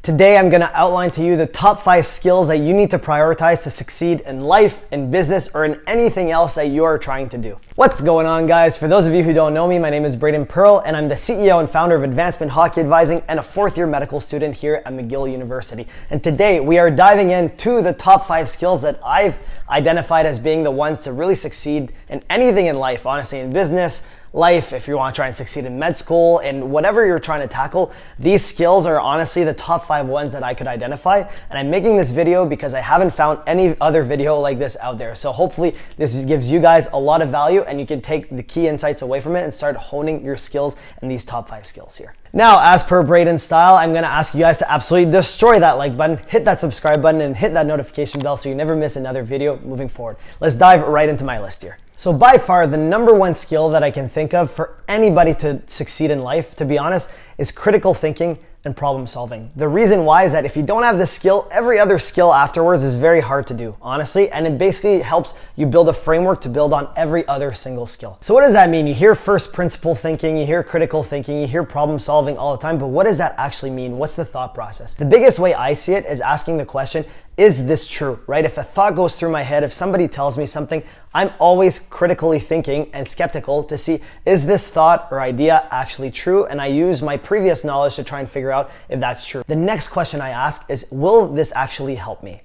Today, I'm gonna outline to you the top 5 skills that you need to prioritize to succeed in life, in business, or in anything else that you are trying to do. What's going on, guys? For those of you who don't know me, my name is Braeden and I'm the CEO and founder of Advancement Hockey Advising and a 4th-year medical student here at McGill University. And today, we are diving into the top 5 skills that I've identified as being the ones to really succeed in anything in life, honestly, in business, life, if you want to try and succeed in med school, and whatever you're trying to tackle. These skills are honestly the top 5 ones that I could identify. And I'm making this video because I haven't found any other video like this out there. So hopefully this gives you guys a lot of value and you can take the key insights away from it and start honing your skills in these top 5 skills here. Now, as per Braeden style, I'm gonna ask you guys to absolutely destroy that like button, hit that subscribe button, and hit that notification bell so you never miss another video moving forward. Let's dive right into my list here. So by far, the number 1 skill that I can think of for anybody to succeed in life, to be honest, is critical thinking and problem solving. The reason why is that if you don't have this skill, every other skill afterwards is very hard to do, honestly, and it basically helps you build a framework to build on every other single skill. So what does that mean? You hear first principle thinking, you hear critical thinking, you hear problem solving all the time, but what does that actually mean? What's the thought process? The biggest way I see it is asking the question, is this true, right? If a thought goes through my head, if somebody tells me something, I'm always critically thinking and skeptical to see, is this thought or idea actually true? And I use my previous knowledge to try and figure out if that's true. The next question I ask is, will this actually help me?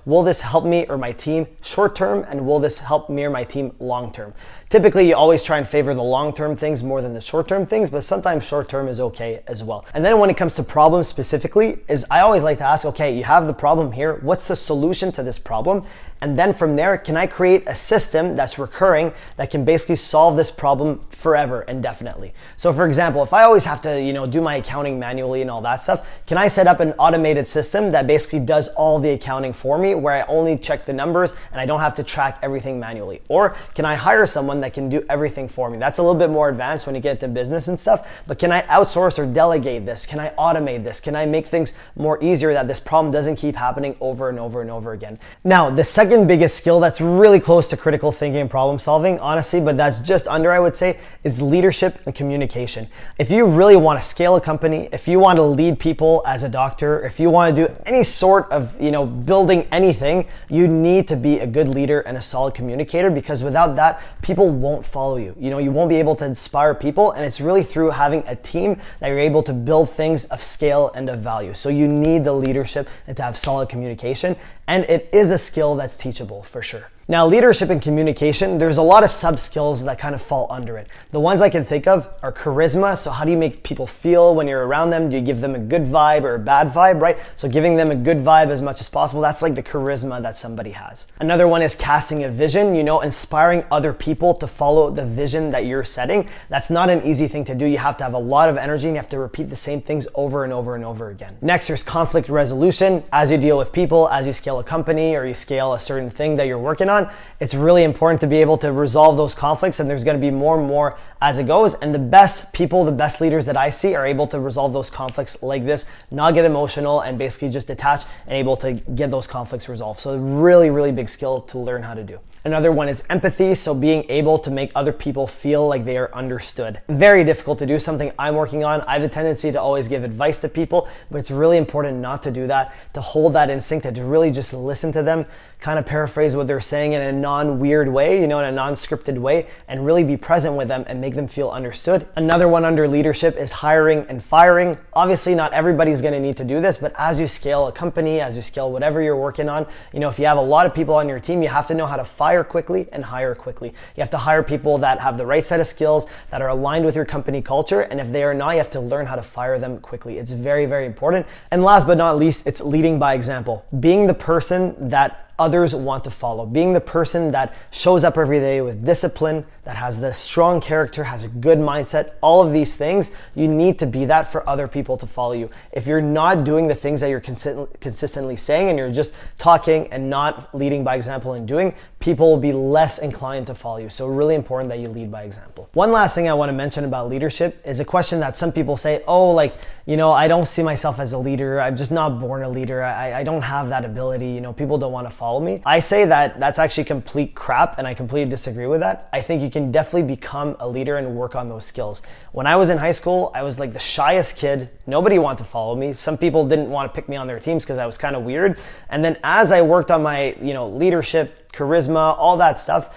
Will this help me or my team short term? And will this help me or my team long term? Typically, you always try and favor the long-term things more than the short-term things, but sometimes short-term is okay as well. And then when it comes to problems specifically, I always like to ask, okay, you have the problem here. What's the solution to this problem? And then from there, can I create a system that's recurring that can basically solve this problem forever, indefinitely? So for example, if I always have to, do my accounting manually and all that stuff, can I set up an automated system that basically does all the accounting for me, where I only check the numbers and I don't have to track everything manually? Or can I hire someone that can do everything for me? That's a little bit more advanced when you get into business and stuff, but can I outsource or delegate this? Can I automate this? Can I make things more easier that this problem doesn't keep happening over and over and over again? Now, the second biggest skill that's really close to critical thinking and problem solving, honestly, but that's just under, I would say, is leadership and communication. If you really want to scale a company, if you want to lead people as a doctor, if you want to do any sort of, building anything, you need to be a good leader and a solid communicator, because without that, people won't follow you. You won't be able to inspire people, and it's really through having a team that you're able to build things of scale and of value. So you need the leadership and to have solid communication, and it is a skill that's teachable for sure. Now, leadership and communication, there's a lot of sub skills that kind of fall under it. The ones I can think of are charisma. So how do you make people feel when you're around them? Do you give them a good vibe or a bad vibe, right? So giving them a good vibe as much as possible, that's like the charisma that somebody has. Another one is casting a vision, inspiring other people to follow the vision that you're setting. That's not an easy thing to do. You have to have a lot of energy and you have to repeat the same things over and over and over again. Next, there's conflict resolution. As you deal with people, as you scale a company or you scale a certain thing that you're working on, it's really important to be able to resolve those conflicts, and there's going to be more and more as it goes. And the best people, the best leaders that I see are able to resolve those conflicts like this, not get emotional, and basically just detach and able to get those conflicts resolved. So really, really big skill to learn how to do. Another one is empathy, so being able to make other people feel like they are understood. Very difficult to do, something I'm working on. I have a tendency to always give advice to people, but it's really important not to do that, to hold that instinct and to really just listen to them, kind of paraphrase what they're saying in a non-weird way, in a non-scripted way, and really be present with them and make them feel understood. Another one under leadership is hiring and firing. Obviously, not everybody's gonna need to do this, but as you scale a company, as you scale whatever you're working on, if you have a lot of people on your team, you have to know how to fire quickly and hire quickly. You have to hire people that have the right set of skills, that are aligned with your company culture, and if they are not, you have to learn how to fire them quickly. It's very, very important. And last but not least, it's leading by example. Being the person that others want to follow, being the person that shows up every day with discipline, that has the strong character, has a good mindset, all of these things, you need to be that for other people to follow you. If you're not doing the things that you're consistently saying and you're just talking and not leading by example and doing, people will be less inclined to follow you. So really important that you lead by example. One last thing I want to mention about leadership is a question that some people say, I don't see myself as a leader. I'm just not born a leader. I don't have that ability. People don't want to follow me. I say that that's actually complete crap, and I completely disagree with that. I think you can definitely become a leader and work on those skills. When I was in high school, I was like the shyest kid. Nobody wanted to follow me. Some people didn't want to pick me on their teams because I was kind of weird. And then as I worked on my, leadership, charisma, all that stuff,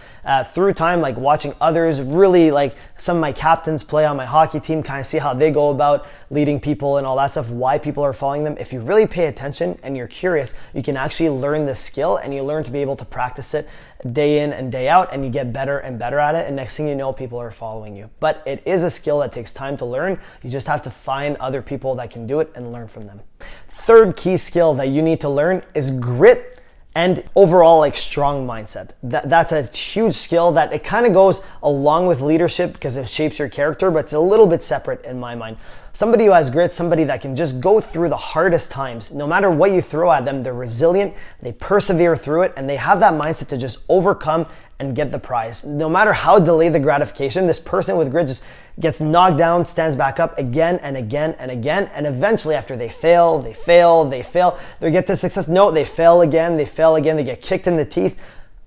through time, like watching others, really like some of my captains play on my hockey team, kind of see how they go about leading people and all that stuff, why people are following them. If you really pay attention and you're curious, you can actually learn this skill and you learn to be able to practice it day in and day out, and you get better and better at it. And next thing you know, people are following you. But it is a skill that takes time to learn. You just have to find other people that can do it and learn from them. Third key skill that you need to learn is grit and overall like strong mindset. That's a huge skill that it kind of goes along with leadership because it shapes your character, but it's a little bit separate in my mind. Somebody who has grit, somebody that can just go through the hardest times. No matter what you throw at them, they're resilient, they persevere through it, and they have that mindset to just overcome and get the prize. No matter how delayed the gratification, this person with grit just gets knocked down, stands back up again and again and again, and eventually after they fail, they get to success. No, they fail again, they get kicked in the teeth.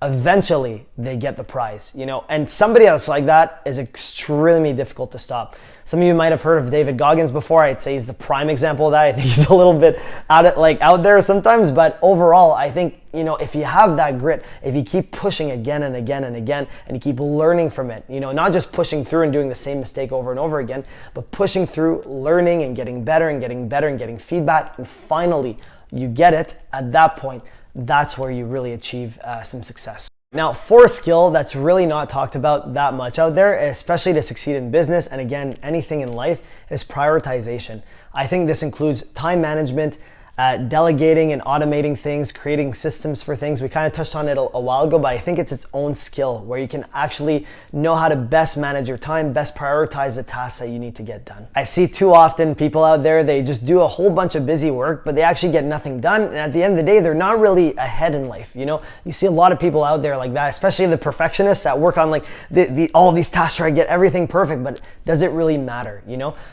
Eventually they get the prize, and somebody else like that is extremely difficult to stop. Some of you might have heard of David Goggins before. I'd say he's the prime example of that. I think he's a little bit out there sometimes, but overall, I think, if you have that grit, if you keep pushing again and again and again, and you keep learning from it, not just pushing through and doing the same mistake over and over again, but pushing through, learning and getting better and getting better and getting feedback, and finally you get it, at that point, that's where you really achieve some success. Now, fourth skill that's really not talked about that much out there, especially to succeed in business and again, anything in life, is prioritization. I think this includes time management, delegating and automating things, creating systems for things. We kind of touched on it a while ago, but I think it's its own skill where you can actually know how to best manage your time, best prioritize the tasks that you need to get done. I see too often people out there, they just do a whole bunch of busy work, but they actually get nothing done. And at the end of the day, they're not really ahead in life. You see a lot of people out there like that, especially the perfectionists that work on like all these tasks, try to get everything perfect, but does it really matter?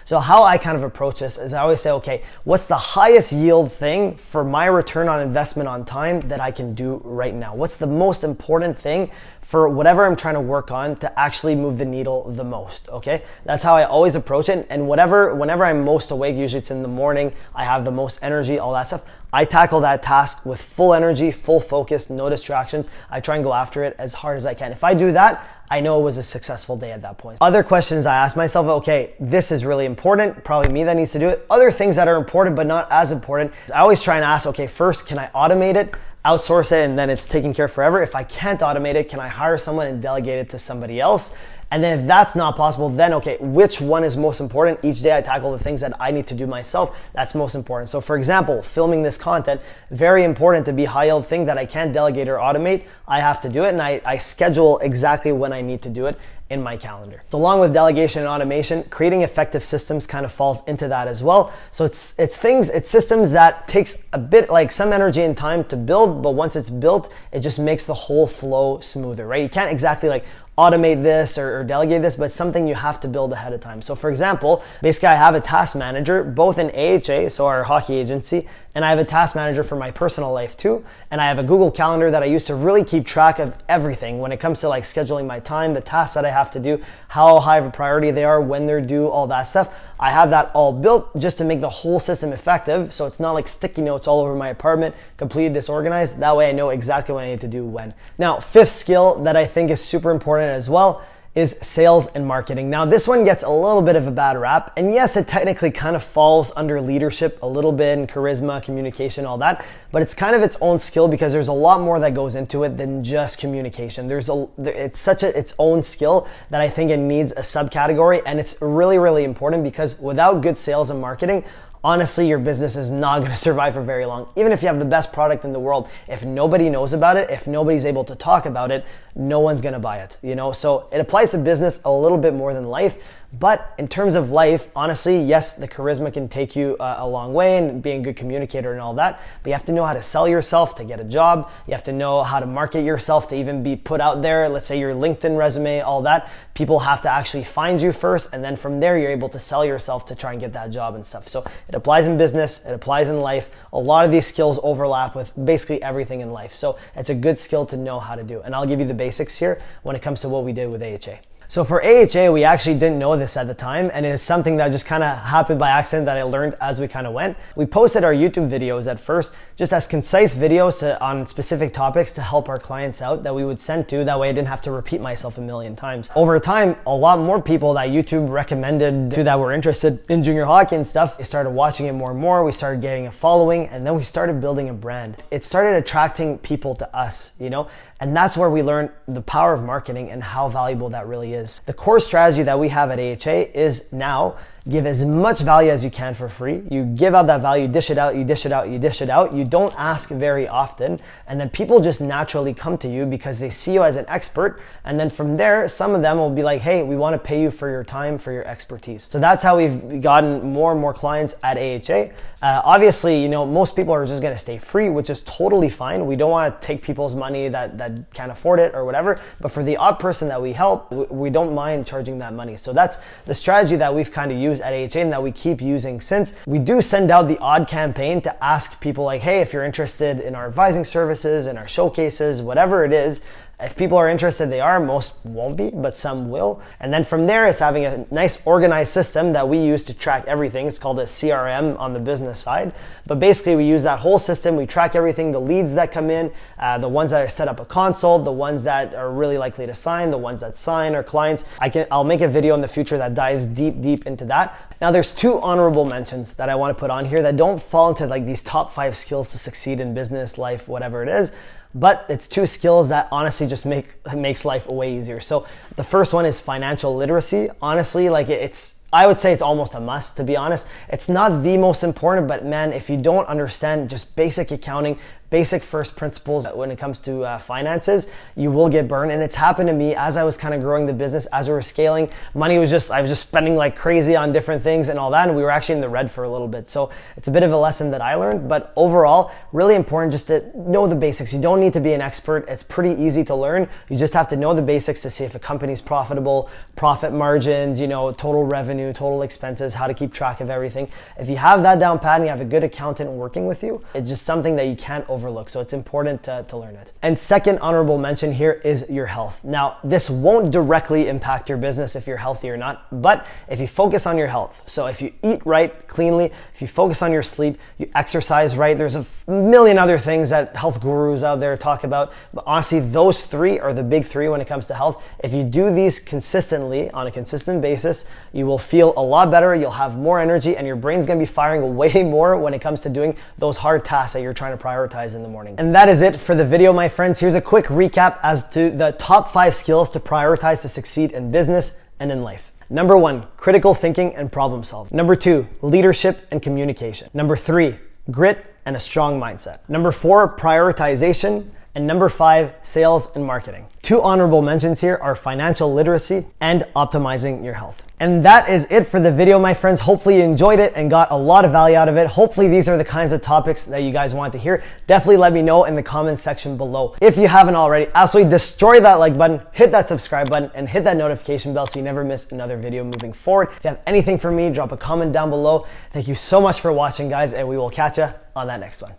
So how I kind of approach this is I always say, okay, what's the highest yield thing for my return on investment on time that I can do right now? What's the most important thing for whatever I'm trying to work on to actually move the needle the most? Okay, that's how I always approach it. And whenever I'm most awake, usually it's in the morning, I have the most energy, all that stuff, I tackle that task with full energy, full focus, no distractions. I try and go after it as hard as I can. If I do that, I know it was a successful day at that point. Other questions I ask myself, okay, this is really important, probably me that needs to do it. Other things that are important but not as important, I always try and ask, okay, first, can I automate it, outsource it, and then it's taken care of forever? If I can't automate it, can I hire someone and delegate it to somebody else? And then if that's not possible, then okay, which one is most important? Each day I tackle the things that I need to do myself. That's most important. So for example, filming this content, very important to be high yield thing that I can't delegate or automate. I have to do it, and I schedule exactly when I need to do it in my calendar. So along with delegation and automation, creating effective systems kind of falls into that as well. So it's systems that takes a bit like some energy and time to build, but once it's built, it just makes the whole flow smoother, right? You can't exactly like automate this or delegate this, but it's something you have to build ahead of time. So for example, basically I have a task manager, both in AHA, so our hockey agency, and I have a task manager for my personal life too. And I have a Google Calendar that I use to really keep track of everything when it comes to like scheduling my time, the tasks that I have to do, how high of a priority they are, when they're due, all that stuff. I have that all built just to make the whole system effective. So it's not like sticky notes all over my apartment, completely disorganized. That way I know exactly what I need to do when. Now, fifth skill that I think is super important as well is sales and marketing. Now this one gets a little bit of a bad rap, and yes, it technically kind of falls under leadership a little bit, and charisma, communication, all that, but it's kind of its own skill because there's a lot more that goes into it than just communication. It's such its own skill that I think it needs a subcategory, and it's really, really important because without good sales and marketing, honestly, your business is not going to survive for very long. Even if you have the best product in the world, if nobody knows about it, if nobody's able to talk about it, no one's going to buy it, So it applies to business a little bit more than life. But in terms of life, honestly, yes, the charisma can take you a long way and being a good communicator and all that, but you have to know how to sell yourself to get a job. You have to know how to market yourself to even be put out there. Let's say your LinkedIn resume, all that. People have to actually find you first, and then from there, you're able to sell yourself to try and get that job and stuff. So it applies in business, it applies in life. A lot of these skills overlap with basically everything in life. So it's a good skill to know how to do. And I'll give you the basics here when it comes to what we did with AHA. So for AHA, we actually didn't know this at the time, and it is something that just kind of happened by accident that I learned as we kind of went. We posted our YouTube videos at first, just as concise videos on specific topics to help our clients out that we would send to. That way I didn't have to repeat myself a million times. Over time, a lot more people that YouTube recommended to that were interested in junior hockey and stuff, they started watching it more and more. We started getting a following, and then we started building a brand. It started attracting people to us, you know? And that's where we learned the power of marketing and how valuable that really is. The core strategy that we have at AHA is now give as much value as you can for free. You give out that value, dish it out, you dish it out, you dish it out. You don't ask very often. And then people just naturally come to you because they see you as an expert. And then from there, some of them will be like, hey, we want to pay you for your time, for your expertise. So that's how we've gotten more and more clients at AHA. Obviously, you know, most people are just going to stay free, which is totally fine. We don't want to take people's money that can't afford it or whatever. But for the odd person that we help, we don't mind charging that money. So that's the strategy that we've kind of used at AHA and that we keep using since. We do send out the odd campaign to ask people like, hey, if you're interested in our advising services and our showcases, whatever it is. If people are interested, they are. Most won't be, but some will. And then from there, it's having a nice organized system that we use to track everything. It's called a CRM on the business side. But basically, we use that whole system. We track everything, the leads that come in, the ones that are set up a consult, the ones that are really likely to sign, the ones that sign our clients. I'll make a video in the future that dives deep into that. Now, there's two honorable mentions that I want to put on here that don't fall into like these top 5 skills to succeed in business, life, whatever it is. But it's 2 skills that honestly just makes life way easier. So the first one is financial literacy. Honestly, like I would say it's almost a must, to be honest. It's not the most important, but man, if you don't understand just basic accounting, basic first principles when it comes to finances, you will get burned. And it's happened to me as I was kind of growing the business, as we were scaling. I was just spending like crazy on different things and all that, and we were actually in the red for a little bit. So it's a bit of a lesson that I learned, but overall, really important just to know the basics. You don't need to be an expert. It's pretty easy to learn. You just have to know the basics to see if a company's profitable, profit margins, you know, total revenue, total expenses, how to keep track of everything. If you have that down pat and you have a good accountant working with you, it's just something that you can't overlook. So it's important to learn it. And second honorable mention here is your health. Now, this won't directly impact your business if you're healthy or not, but if you focus on your health, so if you eat right, cleanly, if you focus on your sleep, you exercise right, there's a million other things that health gurus out there talk about, but honestly, those 3 are the big 3 when it comes to health. If you do these consistently, on a consistent basis, you will feel a lot better, you'll have more energy, and your brain's gonna be firing way more when it comes to doing those hard tasks that you're trying to prioritize in the morning. And that is it for the video, my friends. Here's a quick recap as to the top 5 skills to prioritize to succeed in business and in life. Number 1, critical thinking and problem solving. Number 2, leadership and communication. Number 3, grit and a strong mindset. Number 4, prioritization. And number 5, sales and marketing. 2 honorable mentions here are financial literacy and optimizing your health. And that is it for the video, my friends. Hopefully you enjoyed it and got a lot of value out of it. Hopefully these are the kinds of topics that you guys want to hear. Definitely let me know in the comments section below. If you haven't already, absolutely destroy that like button, hit that subscribe button, and hit that notification bell so you never miss another video moving forward. If you have anything for me, drop a comment down below. Thank you so much for watching, guys, and we will catch you on that next one.